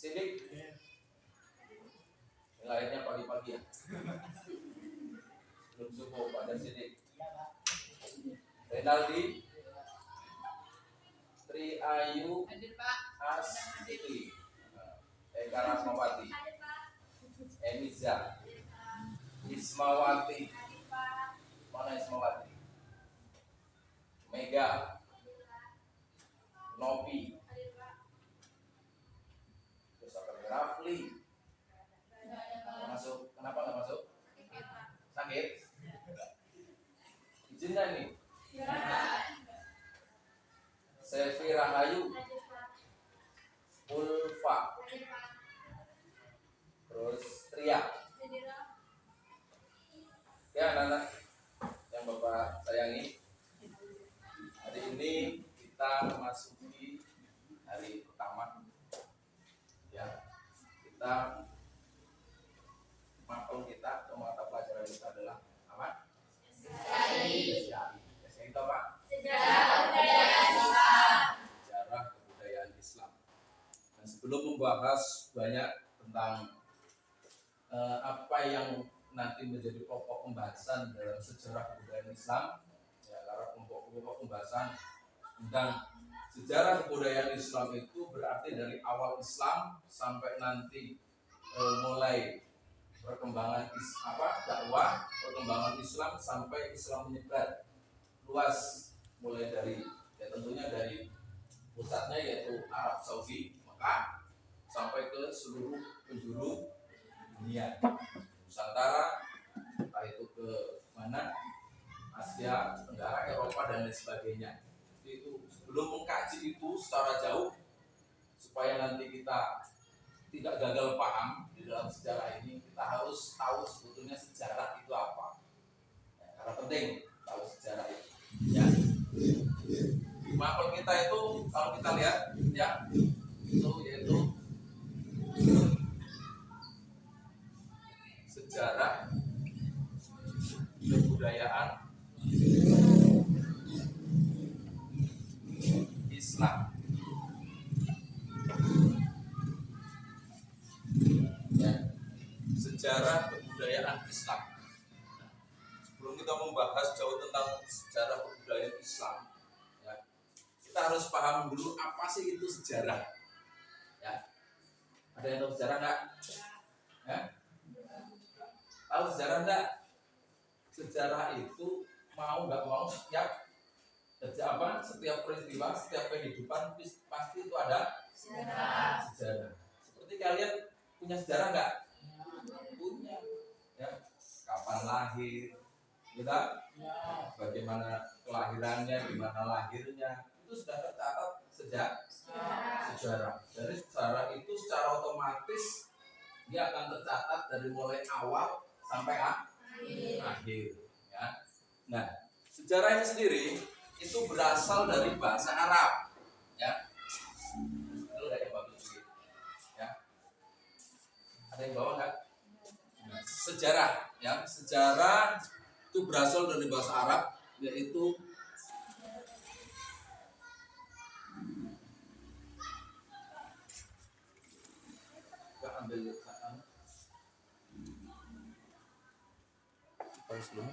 Sidik. Yang lainnya pagi-pagi ya. Belum subuh pada Sidik. Renaldi. Tri Ayu Astuti. Eka Rasmawati. Emiza. Ismawati. Mana Ismawati? Mega. Novi. Terus apa lagi? Rafli. Masuk. Kenapa nggak masuk? Sakit? Izin nggak nih? Selvi Rahayu. Ulfa. Terus Tria. Ya anak-anak yang Bapak sayangi, hari ini kita memasuki hari pertama. Ya, kita matkul kita atau mata pelajaran kita adalah apa? SKI. SKI itu apa? Sejarah kebudayaan Islam. Dan sebelum membahas banyak tentang apa yang nanti menjadi pokok pembahasan dalam sejarah kebudayaan Islam, ya, karena pokok pembahasan tentang sejarah kebudayaan Islam itu berarti dari awal Islam sampai nanti mulai perkembangan dakwah, perkembangan Islam sampai Islam menyebar luas, mulai dari ya tentunya dari pusatnya yaitu Arab Saudi, Mekah, sampai ke seluruh penjuru dunia, Nusantara, entah itu ke mana, Asia Tenggara, Eropa dan lain sebagainya. Itu sebelum mengkaji itu secara jauh supaya nanti kita tidak gagal paham di dalam sejarah ini, kita harus tahu sebetulnya sejarah itu apa. Ya, karena penting tahu sejarah itu. Ya. Makhluk kita itu kalau kita lihat ya itu yaitu sejarah kebudayaan Islam. Ya. Sejarah kebudayaan Islam. Sebelum kita membahas jauh tentang sejarah kebudayaan Islam, ya, kita harus paham dulu apa sih itu sejarah. Ya. Ada yang tahu sejarah nggak? Ya? Tahu sejarah enggak? Sejarah itu mau nggak mau setiap peristiwa, setiap kehidupan pasti itu ada sejarah. Seperti kalian punya sejarah nggak? Punya. Ya. Kapan lahir? Kita? Bagaimana kelahirannya? Gimana lahirnya? Itu sudah tercatat sejak sejarah. Jadi sejarah itu secara otomatis dia akan tercatat dari mulai awal sampai akhir. Ya. Nah, sejarah ini sendiri itu berasal dari bahasa Arab. Ya. Itu ada yang bagus. Ya. Ada yang bawa nggak? Nah, sejarah, ya, sejarah itu berasal dari bahasa Arab, yaitu ambil pause dulu.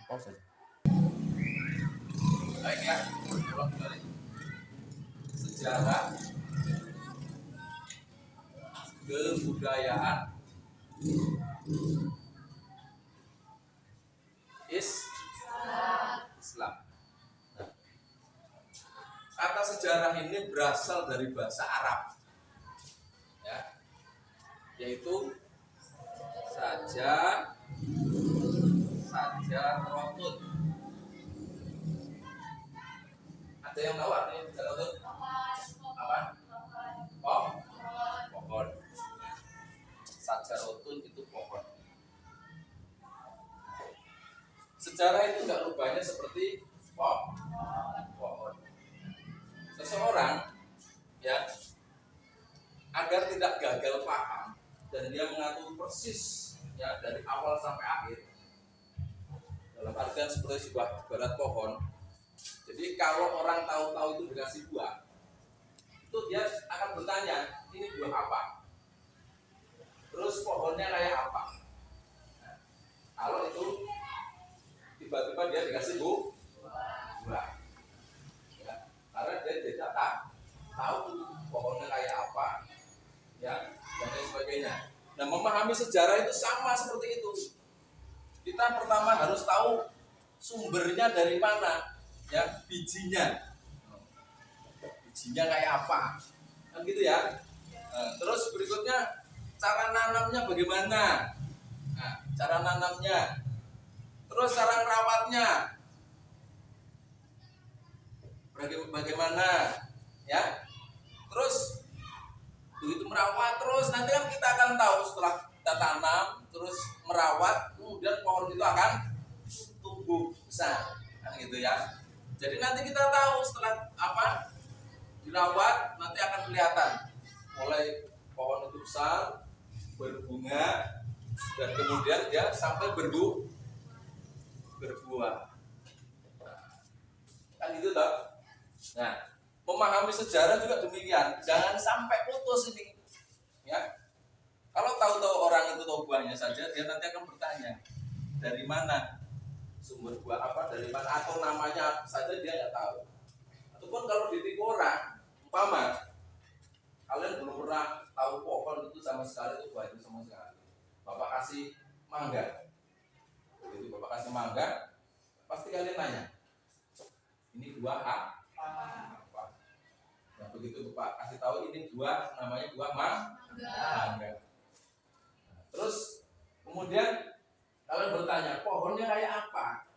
Pause aja. Baik ya, ulang kembali. Sejarah kebudayaan Islam. Nah, kata sejarah ini berasal dari bahasa Arab, ya, yaitu sajarotun. Ada yang tahu artinya sajarotun? Apa? Pohon. Sajarotun itu pohon. Sejarah itu nggak rupanya seperti pohon. Seseorang, ya, agar tidak gagal paham dan dia mengatur persis, ya, dari awal sampai akhir. Dalam artian seperti sebuah ibarat pohon. Jadi kalau orang tahu-tahu itu dikasih buah, itu dia akan bertanya, ini buah apa? Terus pohonnya kayak apa? Nah, kalau itu tiba-tiba dia dikasih buah, ya, karena dia tidak tahu pohonnya kayak apa, ya, dan lain sebagainya. Nah, memahami sejarah itu sama seperti itu. Kita pertama harus tahu sumbernya dari mana, ya, bijinya kayak apa, kan gitu ya. Nah, terus berikutnya cara nanamnya bagaimana? Nah, cara nanamnya, terus cara merawatnya bagaimana, ya. Terus begitu merawat, terus nanti kan kita akan tahu setelah kita tanam, terus merawat, kemudian pohon itu akan tumbuh besar, kan gitu ya. Jadi nanti kita tahu setelah apa dirawat, nanti akan kelihatan mulai pohon itu besar, berbunga, dan kemudian dia sampai berbuah. Kan gitu toh. Nah, memahami sejarah juga demikian. Jangan sampai putus ini. Ya. Kalau tahu-tahu orang itu tahu buahnya saja, dia nanti akan bertanya, dari mana sumber buah apa, dari mana, atau namanya saja dia nggak tahu. Ataupun kalau ditipu orang, umpama kalian belum pernah tahu pohon itu sama sekali, itu buah itu sama sekali. Bapak kasih mangga. Begitu Bapak kasih mangga, pasti kalian nanya, ini buah apa? Nah, begitu Bapak kasih tahu ini buah, namanya buah mangga. Terus kemudian kalian bertanya, pohonnya kayak apa?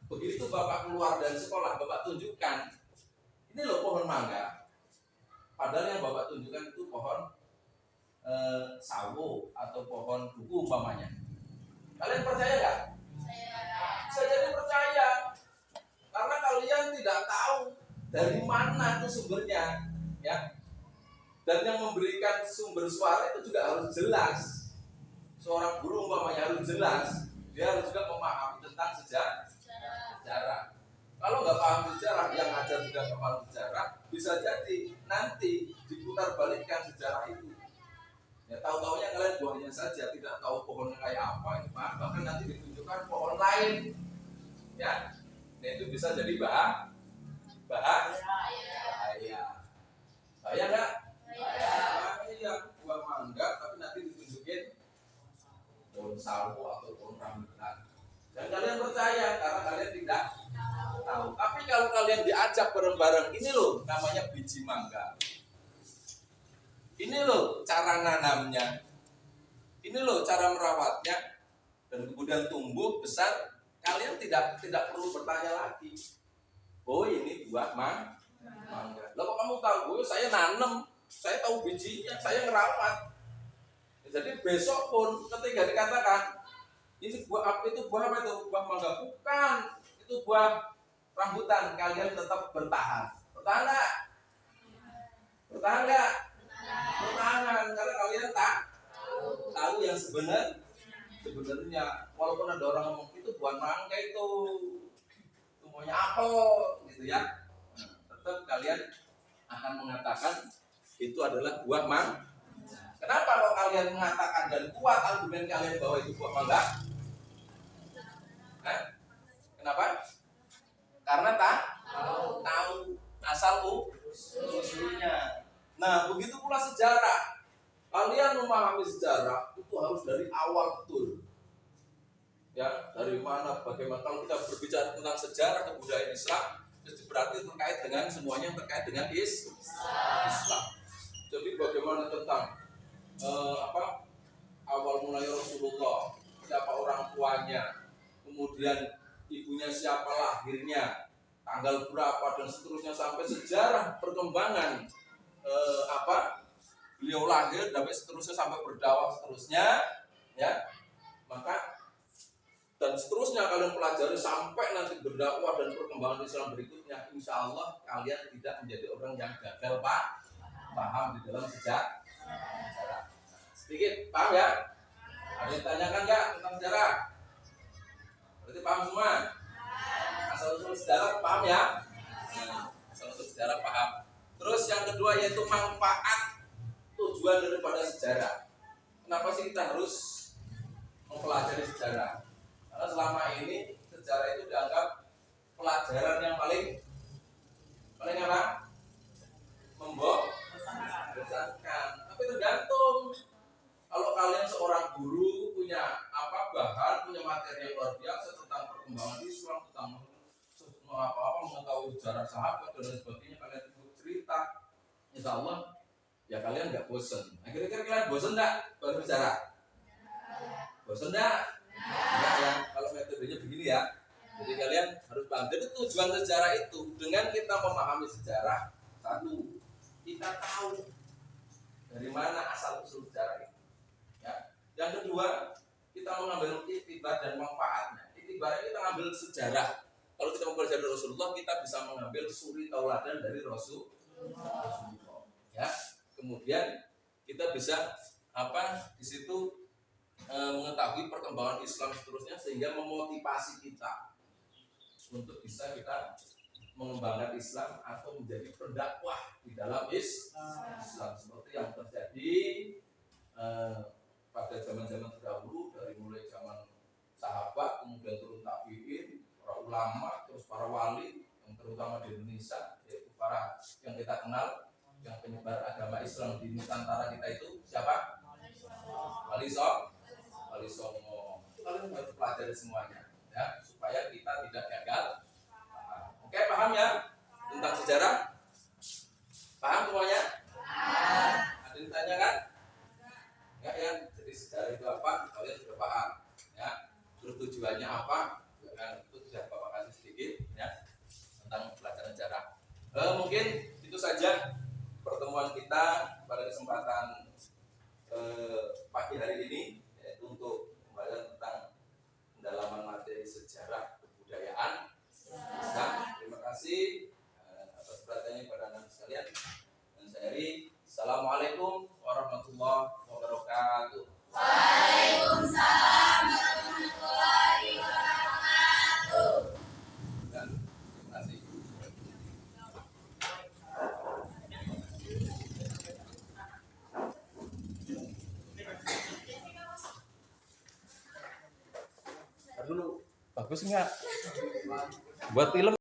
Begitu Bapak keluar dari sekolah, Bapak tunjukkan, ini loh pohon mangga. Padahal yang Bapak tunjukkan itu pohon sawo atau pohon duku umpamanya. Kalian percaya nggak? Bisa jadi percaya, karena kalian tidak tahu dari mana itu sumbernya, ya. Dan yang memberikan sumber suara itu juga harus jelas. Seorang guru umpamanya harus jelas, dia harus juga memahami tentang sejarah. Kalau nggak paham sejarah, yang ngajar juga nggak paham sejarah, bisa jadi nanti diputar balikkan sejarah itu. Ya, tahu-taunya kalian buahnya saja, tidak tahu pohonnya kayak apa, bahkan nanti ditunjukkan pohon lain, ya. Nah, itu bisa jadi bahaya. Bahaya nggak? Bahaya. Buah mangga, tapi nanti ditunjukin pohon sawo atau pohon rambutan. Dan kalian percaya karena kalian tidak tahu. Tapi kalau kalian diajak bareng-bareng, ini loh namanya biji mangga. Ini loh cara nanamnya. Ini loh cara merawatnya, dan kemudian tumbuh besar. Kalian tidak perlu bertanya lagi. Oh, ini buah mangga. Lalu kamu tahu, saya nanam, saya tahu bijinya, saya merawat. Jadi besok pun ketika dikatakan ini buah apa, itu buah apa, itu buah mangga, bukan, itu buah rambutan, kalian tetap bertahan nggak? Bertahan, karena kalian tahu yang sebenarnya. Walaupun ada orang ngomong itu buah mangga, itu maunya apel, gitu ya. Tetap kalian akan mengatakan itu adalah buah mangga. Kenapa kalau kalian mengatakan dan kuat argumen kalian bahwa itu buah mangga? Kenapa? Karena tahu asal usulnya. Nah, begitu pula sejarah. Kalian memahami sejarah itu harus dari awal betul. Ya, dari mana, bagaimana. Kalau kita berbicara tentang sejarah kebudayaan Islam, itu berarti terkait dengan semuanya terkait dengan Islam. Jadi bagaimana tentang awal mulai Rasulullah, siapa orang tuanya, kemudian ibunya siapa, lahirnya, tanggal berapa, dan seterusnya sampai sejarah perkembangan beliau lahir sampai seterusnya, sampai berdakwah seterusnya, ya. Maka dan seterusnya kalian pelajari sampai nanti berdakwah dan perkembangan Islam berikutnya. Insya Allah kalian tidak menjadi orang yang gagal paham di dalam sejarah. Sedikit paham ya? Ada yang tanyakan nggak tentang sejarah? Berarti paham semua? Asal usul sejarah paham ya? Asal usul sejarah paham. Terus yang yang kedua yaitu manfaat tujuan daripada sejarah. Kenapa sih kita harus mempelajari sejarah? Karena selama ini sejarah itu dianggap pelajaran yang paling apa? Membosankan. Tapi tergantung. Kalau kalian seorang guru punya bahan, punya materi yang luar biasa tentang perkembangan Islam, tentang mengetahui sejarah sahabat dan lain sebagainya, kalian ikut cerita, insya Allah ya kalian nggak bosan. Nah, kira-kira kalian bosan nggak berbicara? Bosan nggak? Enggak ya. Kalau metodenya begini ya. Jadi kalian harus paham. Jadi tujuan sejarah itu dengan kita memahami sejarah, satu, kita tahu dari mana asal usul sejarah itu. Ya. Yang kedua, kita mengambil iktibar dan manfaatnya. Iktibarnya kita ambil sejarah. Kalau kita mempelajari Rasulullah, kita bisa mengambil suri tauladan dari Rasulullah. Ya. Kemudian kita bisa di situ mengetahui perkembangan Islam seterusnya sehingga memotivasi kita untuk bisa kita mengembangkan Islam atau menjadi pendakwah di dalam Islam seperti yang terjadi pada zaman-zaman terdahulu, dari mulai zaman sahabat, kemudian turun tabi'in, para ulama, terus para wali yang terutama di Indonesia, yaitu para yang kita kenal yang penyebar agama Islam di Nusantara kita itu siapa? Wali Songo. Kalian harus pelajari semuanya ya, supaya kita tidak gagal. Oke, paham ya tentang sejarah? Paham semuanya? Ada yang tanya kan? Enggak ya? Jadi sejarah itu apa? Kalian sudah paham ya. Terus tujuannya apa? Kan itu sudah Bapak kasih sedikit ya tentang pelajaran sejarah. Mungkin itu saja pertemuan kita pada kesempatan pagi hari ini, yaitu untuk pembahasan tentang pendalaman materi sejarah kebudayaan. Terima kasih atas perhatiannya pada anak sekalian. Dan saya Eri. Assalamualaikum warahmatullahi wabarakatuh. Waalaikumsalam warahmatullahi wabarakatuh. Dan terima kasih. Dulu bagus nggak buat film?